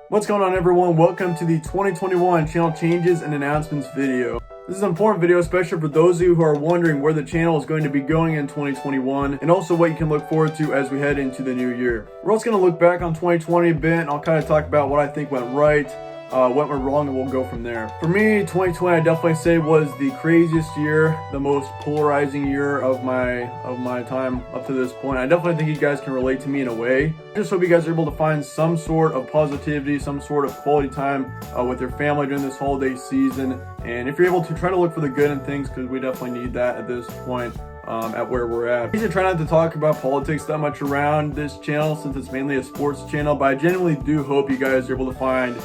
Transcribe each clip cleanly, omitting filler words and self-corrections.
What's going on, everyone? Welcome to the 2021 channel changes and announcements video. This is an important video, especially for those of you who are wondering where the channel is going to be going in 2021 and also what you can look forward to as we head into the new year. We're also going to look back on 2020 a bit, and I'll kind of talk about what I think went right, what went wrong, and we'll go from there. For me, 2020 I definitely say was the craziest year, the most polarizing year of my time up to this point. I definitely think you guys can relate to me in a way. I just hope you guys are able to find some sort of positivity, some sort of quality time with your family during this holiday season. And if you're able to, try to look for the good in things, because we definitely need that at this point. At where we're at. I usually try not to talk about politics that much around this channel since it's mainly a sports channel, but I genuinely do hope you guys are able to find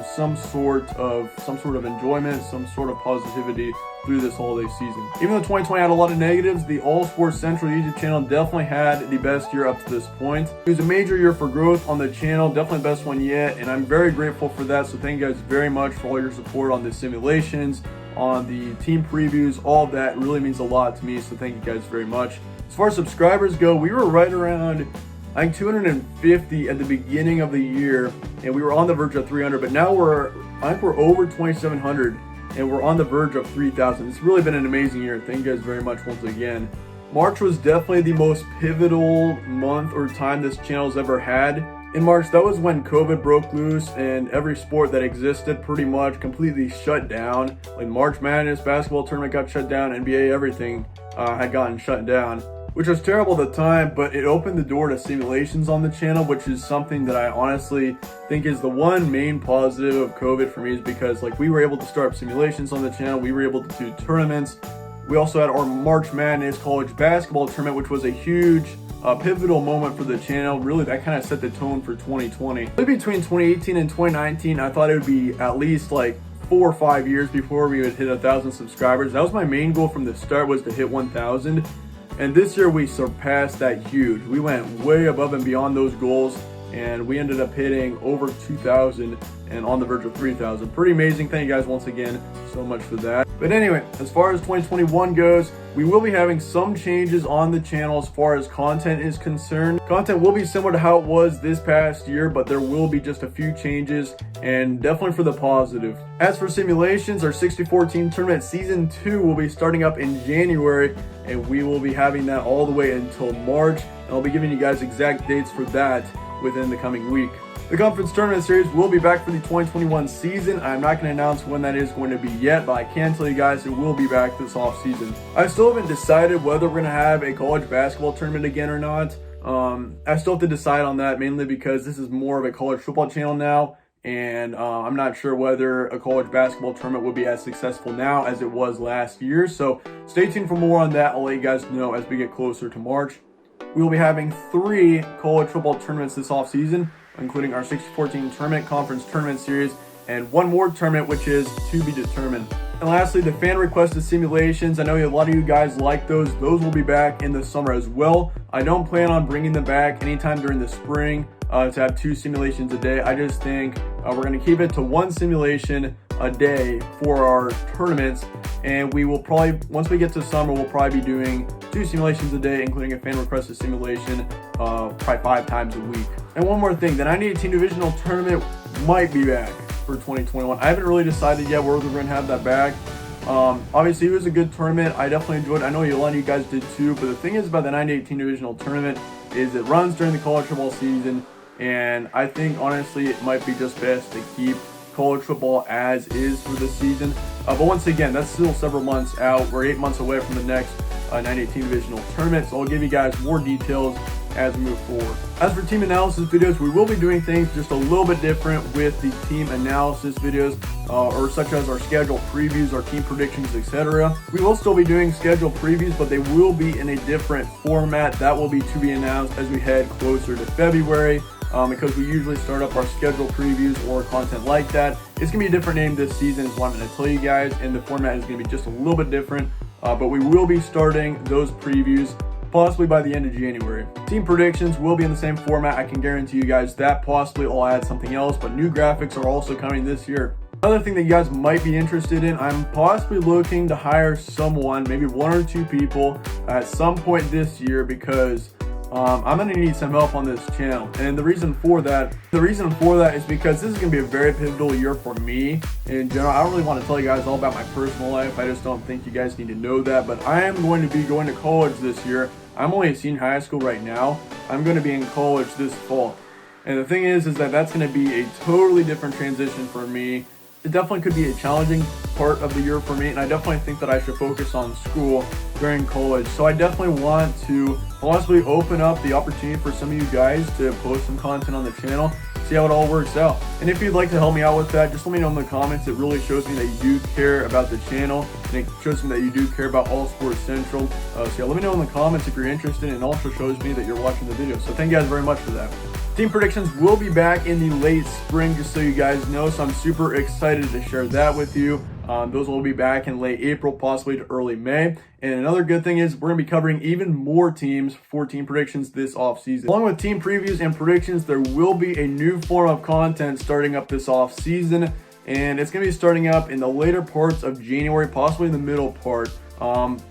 some sort of enjoyment, some sort of positivity through this holiday season. Even though 2020 had a lot of negatives, the All Sports Central YouTube channel definitely had the best year up to this point. It was a major year for growth on the channel, definitely the best one yet, and I'm very grateful for that. So thank you guys very much for all your support on the simulations, on the team previews. All of that really means a lot to me, so thank you guys very much. As far as subscribers go, we were right around, I think, 250 at the beginning of the year, and we were on the verge of 300, but now I think we're over 2,700, and we're on the verge of 3,000. It's really been an amazing year. Thank you guys very much once again. March was definitely the most pivotal month or time this channel's ever had. In March, that was when COVID broke loose and every sport that existed pretty much completely shut down. Like March Madness, basketball tournament got shut down, NBA, everything had gotten shut down, which was terrible at the time, but it opened the door to simulations on the channel, which is something that I honestly think is the one main positive of COVID for me, is because like we were able to start up simulations on the channel, we were able to do tournaments. We also had our March Madness college basketball tournament, which was a huge pivotal moment for the channel. Really, that kind of set the tone for 2020. Between 2018 and 2019, I thought it would be at least like 4 or 5 years before we would hit 1,000 subscribers. That was my main goal from the start, was to hit 1,000. And this year we surpassed that huge. We went way above and beyond those goals, and we ended up hitting over 2,000 and on the verge of 3,000. Pretty amazing. Thank you guys once again so much for that. But anyway, as far as 2021 goes, we will be having some changes on the channel as far as content is concerned. Content will be similar to how it was this past year, but there will be just a few changes, and definitely for the positive. As for simulations, our 64 team tournament season 2 will be starting up in January, and we will be having that all the way until March. And I'll be giving you guys exact dates for that within the coming week. The conference tournament series will be back for the 2021 season. I'm not going to announce when that is going to be yet, but I can tell you guys it will be back this off season. I still haven't decided whether we're going to have a college basketball tournament again or not. I still have to decide on that, mainly because this is more of a college football channel now, and I'm not sure whether a college basketball tournament will be as successful now as it was last year. So stay tuned for more on that. I'll let you guys know as we get closer to March. We will be having 3 college football tournaments this off season, including our 64 team tournament, conference tournament series, and one more tournament which is to be determined. And lastly, the fan requested simulations. I know a lot of you guys like those. Those will be back in the summer as well. I don't plan on bringing them back anytime during the spring to have 2 simulations a day. I just think we're going to keep it to 1 simulation a day for our tournaments, and we will probably, once we get to summer, we'll probably be doing 2 simulations a day, including a fan requested simulation probably 5 times a week. And one more thing, the 98 team divisional tournament might be back for 2021. I haven't really decided yet whether we're going to have that back. Obviously, it was a good tournament. I definitely enjoyed it. I know a lot of you guys did too, but the thing is about the 98 team divisional tournament is it runs during the college football season, and I think honestly it might be just best to keep college football as is for this season. But once again, that's still several months out. We're 8 months away from the next 98 team divisional tournament, so I'll give you guys more details as we move forward. As for team analysis videos, we will be doing things just a little bit different with the team analysis videos, or such as our schedule previews, our team predictions, etc. We will still be doing schedule previews, but they will be in a different format. That will be to be announced as we head closer to February, because we usually start up our schedule previews or content like that. It's gonna be a different name this season is what I'm gonna tell you guys, and the format is gonna be just a little bit different, but we will be starting those previews possibly by the end of January. Team predictions will be in the same format. I can guarantee you guys that. Possibly I'll add something else, but new graphics are also coming this year. Another thing that you guys might be interested in, I'm possibly looking to hire someone, maybe 1 or 2 people at some point this year, because I'm gonna need some help on this channel. And the reason for that is because this is gonna be a very pivotal year for me in general. I don't really want to tell you guys all about my personal life. I just don't think you guys need to know that. But I am going to be going to college this year. I'm only a senior in high school right now. I'm going to be in college this fall. And the thing is that that's going to be a totally different transition for me. It definitely could be a challenging part of the year for me, and I definitely think that I should focus on school during college. So I definitely want to possibly open up the opportunity for some of you guys to post some content on the channel, see how it all works out. And if you'd like to help me out with that, just let me know in the comments. It really shows me that you do care about the channel, and it shows me that you do care about All Sports Central. So yeah, let me know in the comments if you're interested, and it also shows me that you're watching the video. So thank you guys very much for that. Team predictions will be back in the late spring, just so you guys know, so I'm super excited to share that with you. Those will be back in late April, possibly to early May. And another good thing is we're going to be covering even more teams for team predictions this offseason. Along with team previews and predictions, there will be a new form of content starting up this offseason, and it's going to be starting up in the later parts of January, possibly in the middle part.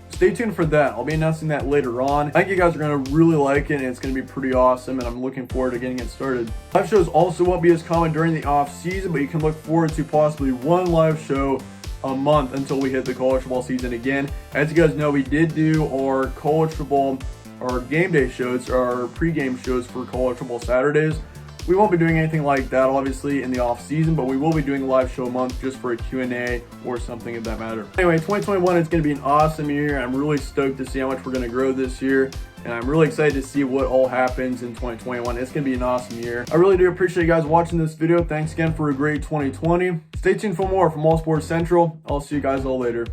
Stay tuned for that. I'll be announcing that later on. I think you guys are going to really like it, and it's going to be pretty awesome, and I'm looking forward to getting it started. Live shows also won't be as common during the off season, but you can look forward to possibly one live show a month until we hit the college football season again. As you guys know, we did do our college football, our game day shows, our pregame shows for college football Saturdays. We won't be doing anything like that, obviously, in the off season, but we will be doing a live show a month just for a Q&A or something of that matter. Anyway, 2021 is going to be an awesome year. I'm really stoked to see how much we're going to grow this year, and I'm really excited to see what all happens in 2021. It's going to be an awesome year. I really do appreciate you guys watching this video. Thanks again for a great 2020. Stay tuned for more from All Sports Central. I'll see you guys all later.